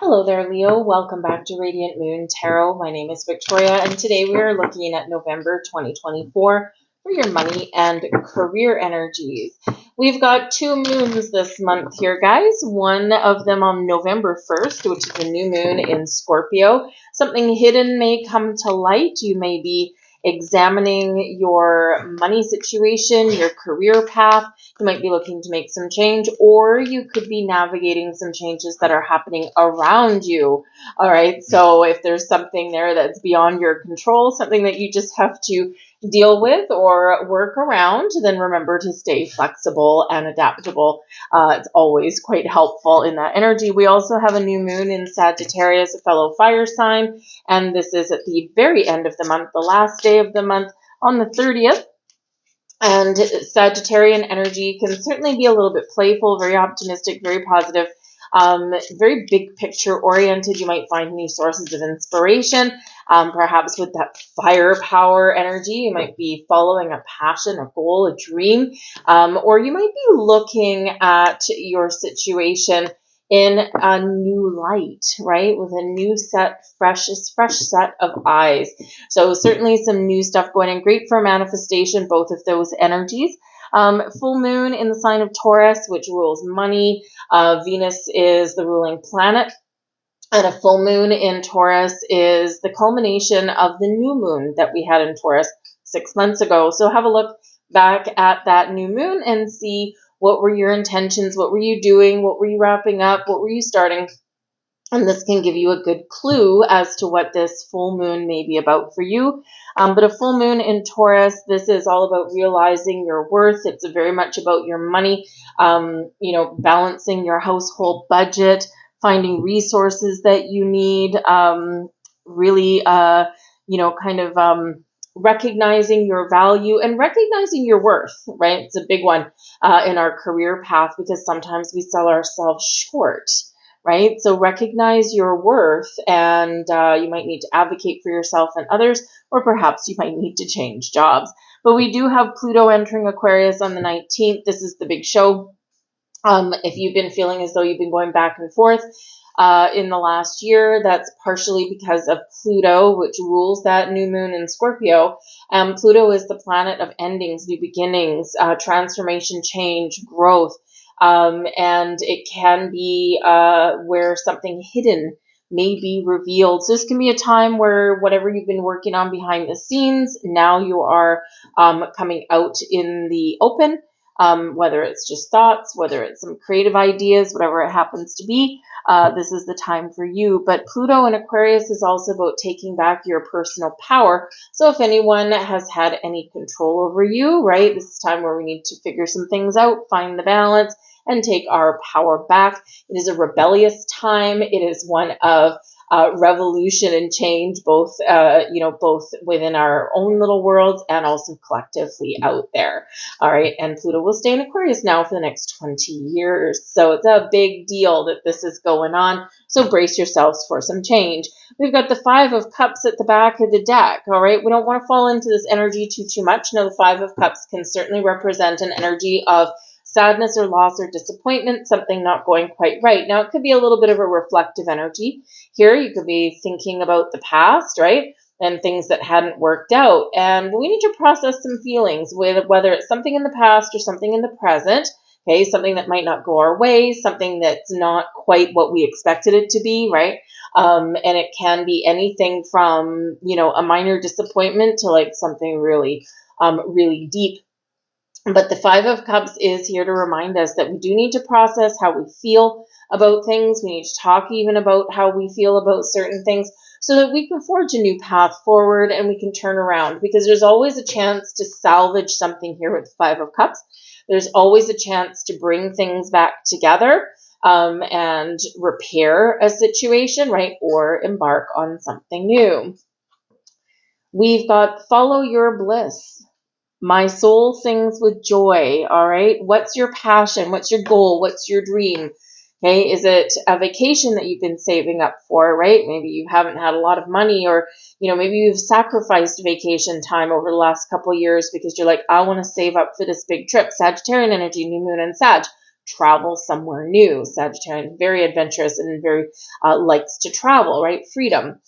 Hello there, Leo. Welcome back to Radiant Moon Tarot. My name is Victoria, and today we are looking at November 2024 for your money and career energies. We've got two moons this month here, guys. One of them on November 1st, which is a new moon in Scorpio. Something hidden may come to light. You may be examining your money situation, your career path. You might be looking to make some change, or you could be navigating some changes that are happening around you. All right. So if there's something there that's beyond your control, something that you just have to deal with or work around, then remember to stay flexible and adaptable. It's always quite helpful in that energy. We also have a new moon in Sagittarius, a fellow fire sign, and this is at the very end of the month, the last day of the month on the 30th. And Sagittarian energy can certainly be a little bit playful, very optimistic, very positive, very big picture oriented. You might find new sources of inspiration. Perhaps with that firepower energy, you might be following a passion, a goal, a dream, or you might be looking at your situation in a new light, right? With a new fresh set of eyes. So certainly some new stuff going in. Great for manifestation, both of those energies. Full moon in the sign of Taurus, which rules money. Venus is the ruling planet. And a full moon in Taurus is the culmination of the new moon that we had in Taurus 6 months ago. So have a look back at that new moon and see what were your intentions, what were you doing, what were you wrapping up, what were you starting. And this can give you a good clue as to what this full moon may be about for you. But a full moon in Taurus, this is all about realizing your worth. It's very much about your money, balancing your household budget, finding resources that you need, recognizing your value and recognizing your worth, right? It's a big one in our career path because sometimes we sell ourselves short. Right? So recognize your worth, and you might need to advocate for yourself and others, or perhaps you might need to change jobs. But we do have Pluto entering Aquarius on the 19th. This is the big show. If you've been feeling as though you've been going back and forth in the last year, that's partially because of Pluto, which rules that new moon in Scorpio. Pluto is the planet of endings, new beginnings, transformation, change, growth. And it can be where something hidden may be revealed. So this can be a time where whatever you've been working on behind the scenes, now you are coming out in the open, whether it's just thoughts, whether it's some creative ideas, whatever it happens to be. This is the time for you. But Pluto in Aquarius is also about taking back your personal power. So if anyone has had any control over you, right, this is time where we need to figure some things out, find the balance, and take our power back. It is a rebellious time. It is one of revolution and change, both within our own little worlds and also collectively out there. All right, and Pluto will stay in Aquarius now for the next 20 years. So it's a big deal that this is going on. So brace yourselves for some change. We've got the Five of Cups at the back of the deck. All right, we don't want to fall into this energy too much. Now, the Five of Cups can certainly represent an energy of sadness or loss or disappointment, something not going quite right. Now, it could be a little bit of a reflective energy. Here, you could be thinking about the past, right? And things that hadn't worked out. And we need to process some feelings with whether it's something in the past or something in the present. Okay, something that might not go our way, something that's not quite what we expected it to be, right? And it can be anything from, a minor disappointment to like something really, really deep. But the Five of Cups is here to remind us that we do need to process how we feel about things. We need to talk even about how we feel about certain things so that we can forge a new path forward and we can turn around, because there's always a chance to salvage something here with the Five of Cups. There's always a chance to bring things back together and repair a situation, right? Or embark on something new. We've got Follow Your Bliss. My soul sings with joy, all right? What's your passion? What's your goal? What's your dream? Okay, is it a vacation that you've been saving up for, right? Maybe you haven't had a lot of money, or, maybe you've sacrificed vacation time over the last couple of years because you're like, I want to save up for this big trip. Sagittarian energy, new moon and Sag. travel somewhere new. Sagittarius, very adventurous and very likes to travel, right? Freedom.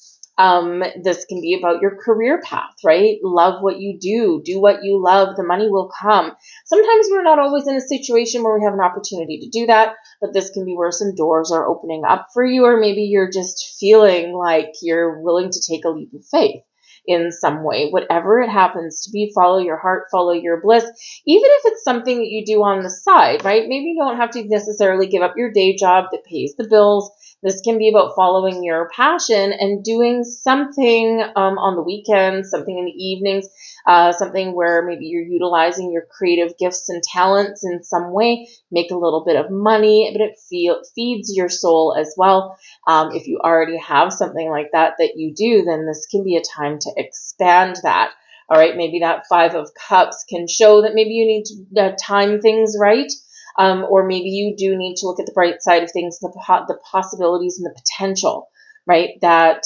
This can be about your career path, right? Love what you do what you love, the money will come. Sometimes we're not always in a situation where we have an opportunity to do that, but this can be where some doors are opening up for you, or maybe you're just feeling like you're willing to take a leap of faith in some way. Whatever it happens to be, follow your heart, follow your bliss, even if it's something that you do on the side, right? Maybe you don't have to necessarily give up your day job that pays the bills. This can be about following your passion and doing something on the weekends, something in the evenings, something where maybe you're utilizing your creative gifts and talents in some way, make a little bit of money, but it feeds your soul as well. If you already have something like that you do, then this can be a time to expand that. All right, maybe that Five of Cups can show that maybe you need to time things right. Or maybe you do need to look at the bright side of things, the possibilities and the potential, right? That,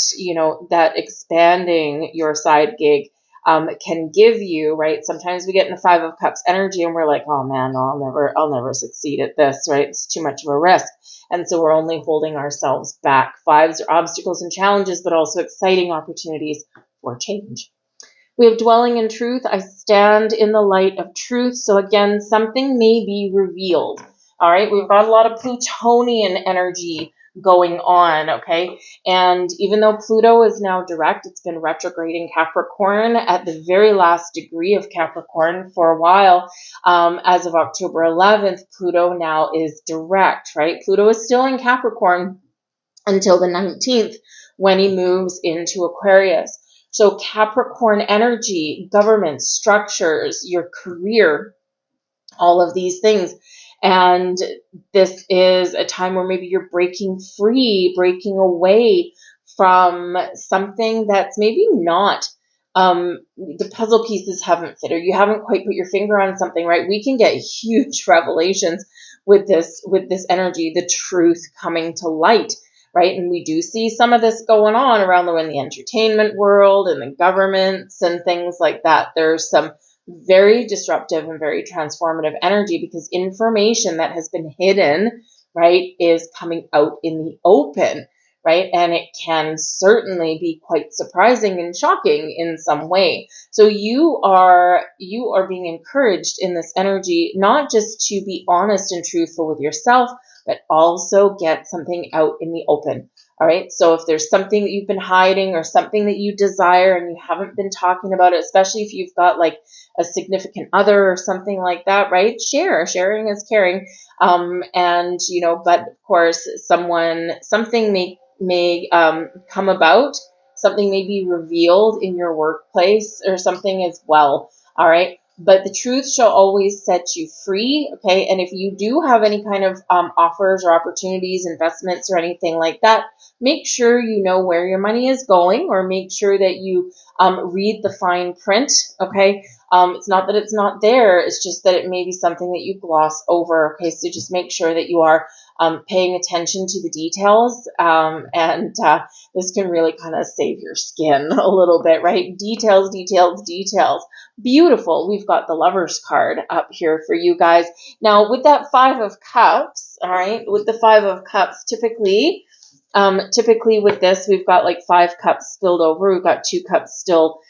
that expanding your side gig can give you, right? Sometimes we get in the Five of Cups energy and we're like, oh man, no, I'll never succeed at this, right? It's too much of a risk. And so we're only holding ourselves back. Fives are obstacles and challenges, but also exciting opportunities for change. We have dwelling in truth. I stand in the light of truth. So again, something may be revealed. All right. We've got a lot of Plutonian energy going on. Okay. And even though Pluto is now direct, it's been retrograding Capricorn at the very last degree of Capricorn for a while. As of October 11th, Pluto now is direct, right? Pluto is still in Capricorn until the 19th when he moves into Aquarius. So Capricorn energy, government, structures, your career, all of these things. And this is a time where maybe you're breaking free, breaking away from something that's maybe not, the puzzle pieces haven't fit, or you haven't quite put your finger on something, right? We can get huge revelations with this energy, the truth coming to light. Right. And we do see some of this going on around in the entertainment world and the governments and things like that. There's some very disruptive and very transformative energy because information that has been hidden, right, is coming out in the open, right? And it can certainly be quite surprising and shocking in some way. So you are being encouraged in this energy, not just to be honest and truthful with yourself, but also get something out in the open. All right. So if there's something that you've been hiding or something that you desire and you haven't been talking about it, especially if you've got like a significant other or something like that, right? Sharing is caring. And, but of course, something may come about, something may be revealed in your workplace or something as well. All right. But the truth shall always set you free, okay? And if you do have any kind of offers or opportunities, investments or anything like that, make sure you know where your money is going, or make sure that you read the fine print, okay? It's not that it's not there, it's just that it may be something that you gloss over, okay? So just make sure that you are paying attention to the details, and this can really kind of save your skin a little bit, right? Details. Beautiful. We've got the Lover's card up here for you guys. Now, with that Five of Cups, all right, with the Five of Cups, typically with this, we've got like 5 cups spilled over. We've got 2 cups still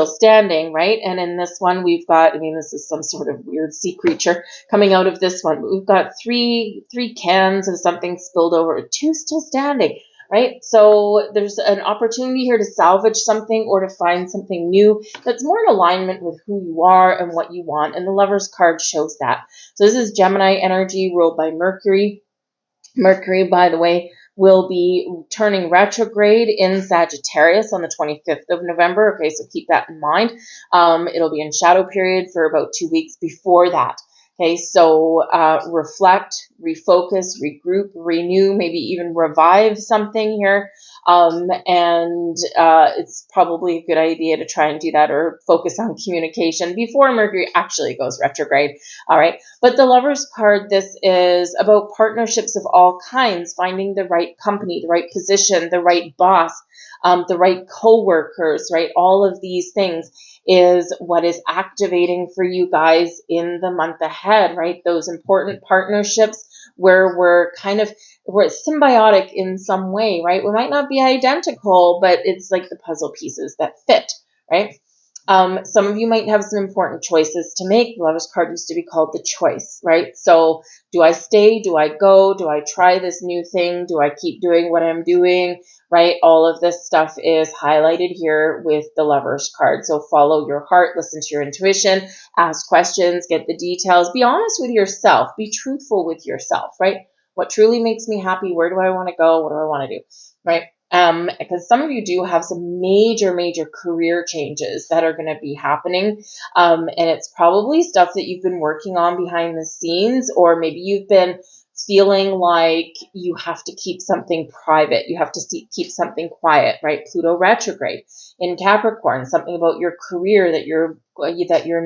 standing, right? And in this one, we've got, this is some sort of weird sea creature coming out of this one. But we've got three cans of something spilled over, 2 still standing, right? So there's an opportunity here to salvage something or to find something new that's more in alignment with who you are and what you want. And the Lover's card shows that. So this is Gemini energy ruled by Mercury. Mercury, by the way, will be turning retrograde in Sagittarius on the 25th of November. Okay, so keep that in mind. It'll be in shadow period for about 2 weeks before that. Okay, so reflect, refocus, regroup, renew, maybe even revive something here. It's probably a good idea to try and do that or focus on communication before Mercury actually goes retrograde. All right. But the Lovers card, this is about partnerships of all kinds, finding the right company, the right position, the right boss, the right co-workers, right? All of these things is what is activating for you guys in the month ahead, right? Those important partnerships where we're symbiotic in some way, right? We might not be identical, but it's like the puzzle pieces that fit, right? Some of you might have some important choices to make. The Lover's card used to be called the choice, right? So do I stay? Do I go? Do I try this new thing? Do I keep doing what I'm doing, right? All of this stuff is highlighted here with the Lover's card. So follow your heart, listen to your intuition, ask questions, get the details, be honest with yourself, be truthful with yourself, right? What truly makes me happy? Where do I want to go? What do I want to do, right? Because some of you do have some major career changes that are going to be happening. And it's probably stuff that you've been working on behind the scenes, or maybe you've been feeling like you have to keep something private. You have to keep something quiet, right? Pluto retrograde in Capricorn, something about your career that you're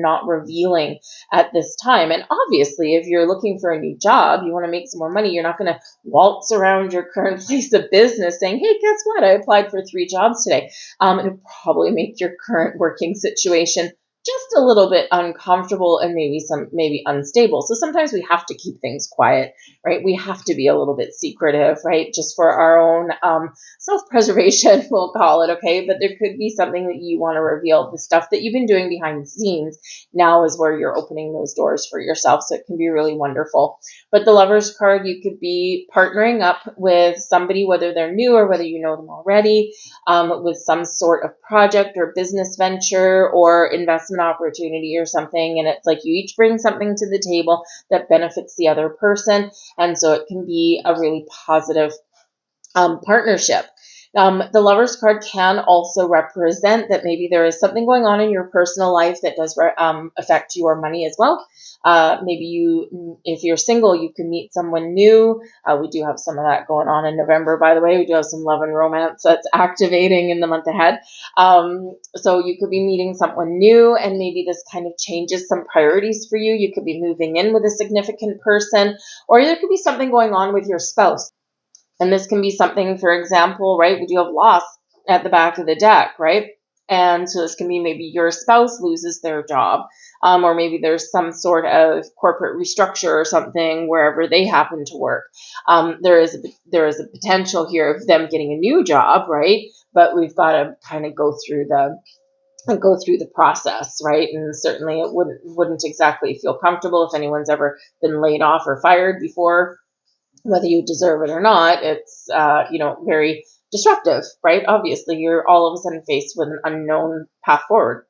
not revealing at this time. And obviously, if you're looking for a new job, you want to make some more money, you're not going to waltz around your current place of business saying, hey, guess what? I applied for 3 jobs today. It'll probably make your current working situation just a little bit uncomfortable and maybe unstable. So sometimes we have to keep things quiet, right? We have to be a little bit secretive, right? Just for our own self-preservation, we'll call it, okay? But there could be something that you want to reveal. The stuff that you've been doing behind the scenes now is where you're opening those doors for yourself. So it can be really wonderful. But the Lover's card, you could be partnering up with somebody, whether they're new or whether you know them already, with some sort of project or business venture or investment opportunity or something. And it's like you each bring something to the table that benefits the other person. And so it can be a really positive partnership. The Lover's card can also represent that maybe there is something going on in your personal life that does affect your money as well. Maybe if you're single, you can meet someone new. We do have some of that going on in November, by the way. We do have some love and romance that's activating in the month ahead. So you could be meeting someone new, and maybe this kind of changes some priorities for you. You could be moving in with a significant person, or there could be something going on with your spouse. And this can be something, for example, right? We do have loss at the back of the deck, right? And so this can be maybe your spouse loses their job, or maybe there's some sort of corporate restructure or something wherever they happen to work. There is a potential here of them getting a new job, right? But we've got to kind of go through the process, right? And certainly it wouldn't exactly feel comfortable if anyone's ever been laid off or fired before. Whether you deserve it or not, it's, very disruptive, right? Obviously, you're all of a sudden faced with an unknown path forward.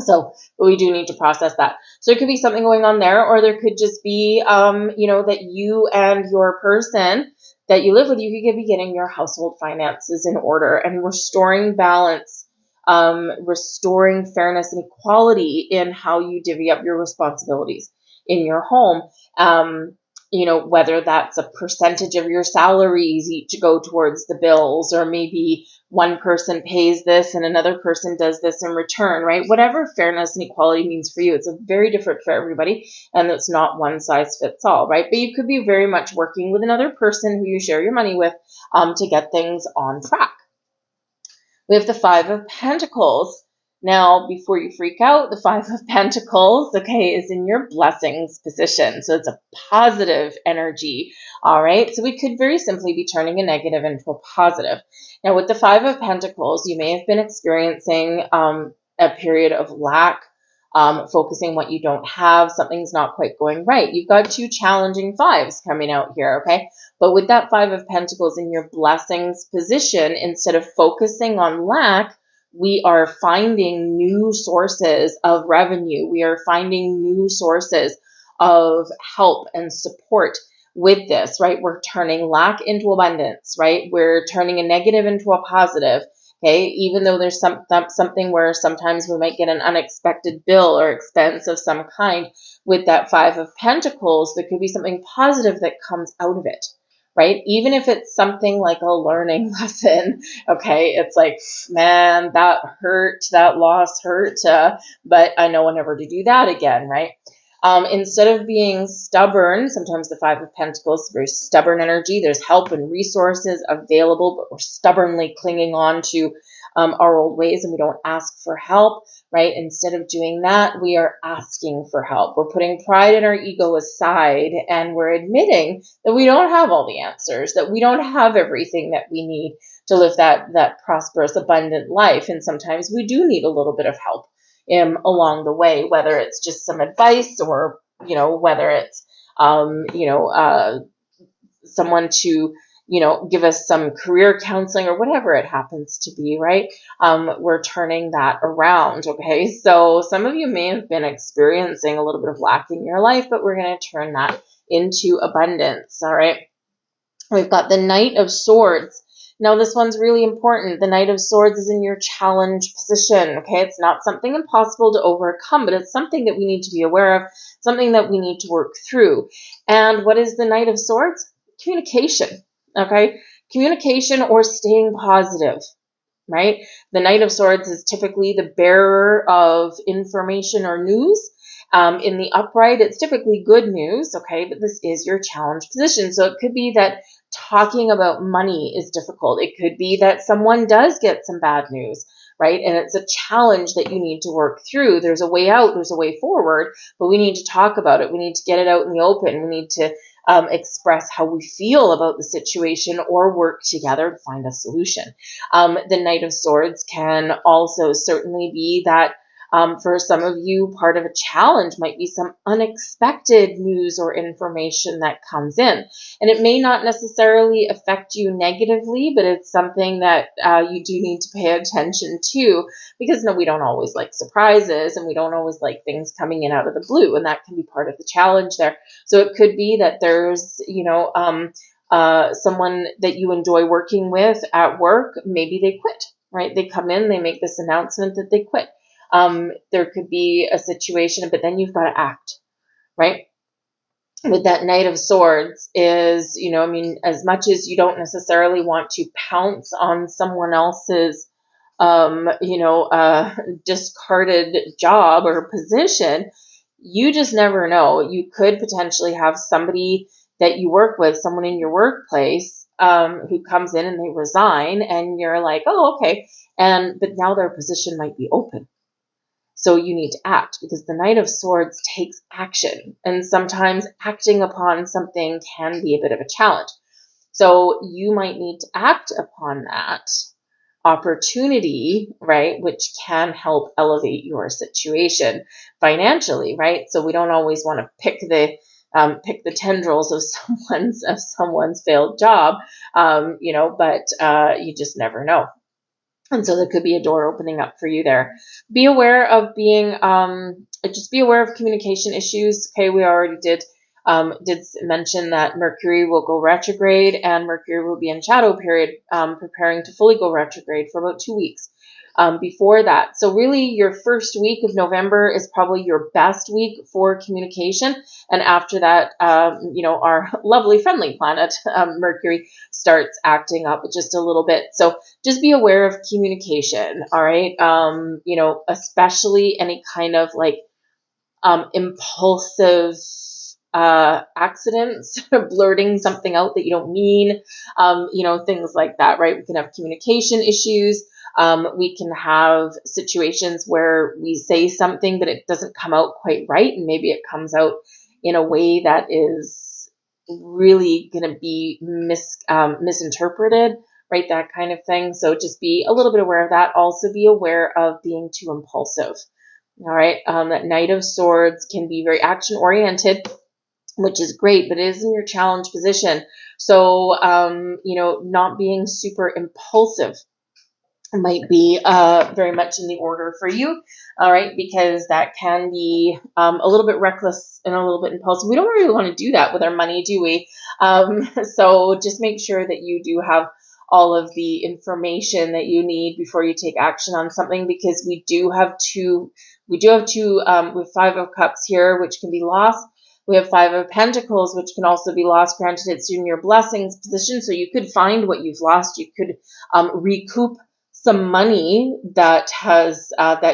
So, but we do need to process that. So it could be something going on there, or there could just be, that you and your person that you live with, you could be getting your household finances in order and restoring balance, restoring fairness and equality in how you divvy up your responsibilities in your home. Whether that's a percentage of your salaries each go towards the bills, or maybe one person pays this and another person does this in return, right? Whatever fairness and equality means for you, it's very different for everybody, and it's not one size fits all, right? But you could be very much working with another person who you share your money with to get things on track. We have the 5 of Pentacles. Now, before you freak out, the 5 of Pentacles, okay, is in your blessings position. So it's a positive energy, all right? So we could very simply be turning a negative into a positive. Now, with the 5 of Pentacles, you may have been experiencing a period of lack, focusing what you don't have. Something's not quite going right. You've got 2 challenging 5s coming out here, okay? But with that 5 of Pentacles in your blessings position, instead of focusing on lack, we are finding new sources of revenue. We are finding new sources of help and support with this, right? We're turning lack into abundance, right? We're turning a negative into a positive. Okay, even though there's something where sometimes we might get an unexpected bill or expense of some kind, with that 5 of Pentacles, there could be something positive that comes out of it, right? Even if it's something like a learning lesson, okay? It's like, man, that hurt, that loss hurt, but I know never to do that again, right? Instead of being stubborn, sometimes the Five of Pentacles is very stubborn energy. There's help and resources available, but we're stubbornly clinging on to our old ways and we don't ask for help, right? Instead of doing that, we are asking for help. We're putting pride and our ego aside and we're admitting that we don't have all the answers, that we don't have everything that we need to live that prosperous, abundant life. And sometimes we do need a little bit of help along the way, whether it's just some advice or, whether it's, someone to, give us some career counseling or whatever it happens to be, right? We're turning that around, okay? So some of you may have been experiencing a little bit of lack in your life, but we're going to turn that into abundance, all right? We've got the Knight of Swords. Now, this one's really important. The Knight of Swords is in your challenge position, okay? It's not something impossible to overcome, but it's something that we need to be aware of, something that we need to work through. And what is the Knight of Swords? Communication, okay? Communication or staying positive, right? The Knight of Swords is typically the bearer of information or news. In the upright, it's typically good news, okay? But this is your challenge position. So it could be that talking about money is difficult. It could be that someone does get some bad news, right? And it's a challenge that you need to work through. There's a way out, there's a way forward, but we need to talk about it. We need to get it out in the open. We need to express how we feel about the situation or work together to find a solution. The Knight of Swords can also certainly be that for some of you, part of a challenge might be some unexpected news or information that comes in. And it may not necessarily affect you negatively, but it's something that you do need to pay attention to because we don't always like surprises and we don't always like things coming in out of the blue. And that can be part of the challenge there. So it could be that there's, someone that you enjoy working with at work, maybe they quit, right? They come in, they make this announcement that they quit. There could be a situation, but then you've got to act, right? With that Knight of Swords is, as much as you don't necessarily want to pounce on someone else's, discarded job or position, you just never know. You could potentially have somebody that you work with, someone in your workplace, who comes in and they resign and you're like, oh, okay. But now their position might be open. So you need to act because the Knight of Swords takes action, and sometimes acting upon something can be a bit of a challenge. So you might need to act upon that opportunity, right, which can help elevate your situation financially, right? So we don't always want to pick the tendrils of someone's failed job, but you just never know. And so there could be a door opening up for you there. Be aware of just be aware of communication issues. Okay, we already did mention that Mercury will go retrograde and Mercury will be in shadow period, preparing to fully go retrograde for about 2 weeks before that. So really your first week of November is probably your best week for communication. And after that, our lovely friendly planet, Mercury, starts acting up just a little bit. So just be aware of communication, all right? Especially any kind of impulsive accidents, blurting something out that you don't mean, things like that, right? We can have communication issues. We can have situations where we say something, but it doesn't come out quite right. And maybe it comes out in a way that is really going to be misinterpreted, right? That kind of thing. So just be a little bit aware of that. Also be aware of being too impulsive. All right. That Knight of Swords can be very action oriented, which is great, but it is in your challenge position. So, not being super impulsive might be very much in the order for you, all right, because that can be a little bit reckless and a little bit impulsive. We don't really want to do that with our money, do we? So just make sure that you do have all of the information that you need before you take action on something, because we have Five of Cups here, which can be loss. We have Five of Pentacles, which can also be lost. Granted, it's in your blessings position, so you could find what you've lost. You could recoup some money that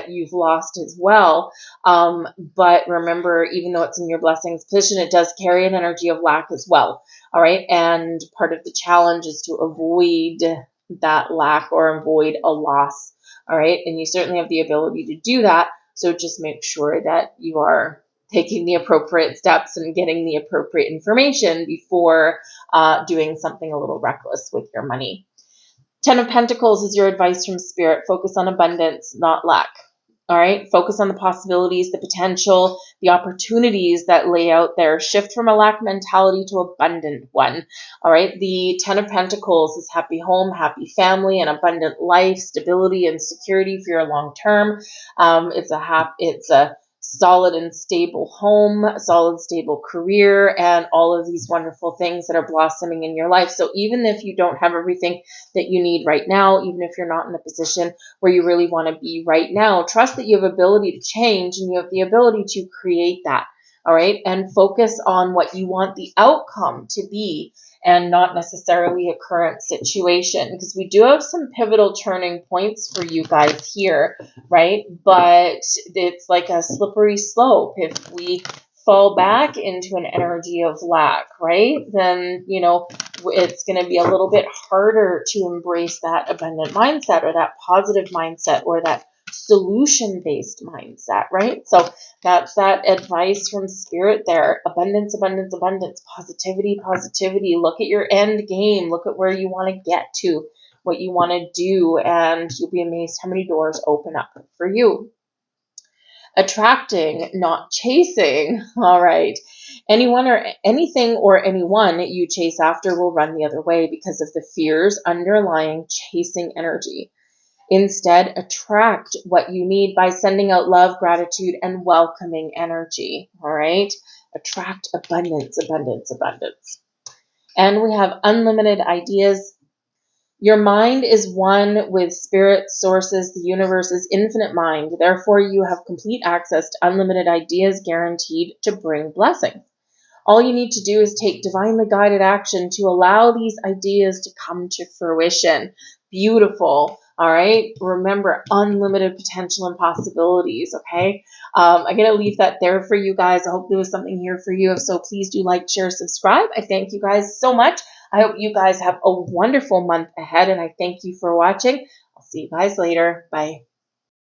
you've lost as well. But remember, even though it's in your blessings position, it does carry an energy of lack as well. All right. And part of the challenge is to avoid that lack or avoid a loss. All right. And you certainly have the ability to do that. So just make sure that you are taking the appropriate steps and getting the appropriate information before doing something a little reckless with your money. 10 of Pentacles is your advice from Spirit. Focus on abundance, not lack. All right. Focus on the possibilities, the potential, the opportunities that lay out there. Shift from a lack mentality to abundant one. All right. The 10 of Pentacles is happy home, happy family, an abundant life, stability and security for your long term. It's a solid and stable home, a solid, stable career, and all of these wonderful things that are blossoming in your life. So even if you don't have everything that you need right now, even if you're not in a position where you really want to be right now, trust that you have ability to change and you have the ability to create that. All right. And focus on what you want the outcome to be and not necessarily a current situation, because we do have some pivotal turning points for you guys here, right? But it's like a slippery slope. If we fall back into an energy of lack, right, then, it's going to be a little bit harder to embrace that abundant mindset or that positive mindset or that solution-based mindset, right? So that's that advice from Spirit there. Abundance, abundance, abundance, positivity, positivity. Look at your end game. Look at where you want to get to, what you want to do, and you'll be amazed how many doors open up for you. Attracting, not chasing. All right. Anyone or anything or anyone you chase after will run the other way because of the fears underlying chasing energy. Instead, attract what you need by sending out love, gratitude, and welcoming energy. All right. Attract abundance, abundance, abundance. And we have unlimited ideas. Your mind is one with spirit, sources, the universe's infinite mind. Therefore, you have complete access to unlimited ideas guaranteed to bring blessing. All you need to do is take divinely guided action to allow these ideas to come to fruition. Beautiful. All right. Remember, unlimited potential and possibilities. Okay. I'm going to leave that there for you guys. I hope there was something here for you. If so, please do like, share, subscribe. I thank you guys so much. I hope you guys have a wonderful month ahead, and I thank you for watching. I'll see you guys later. Bye.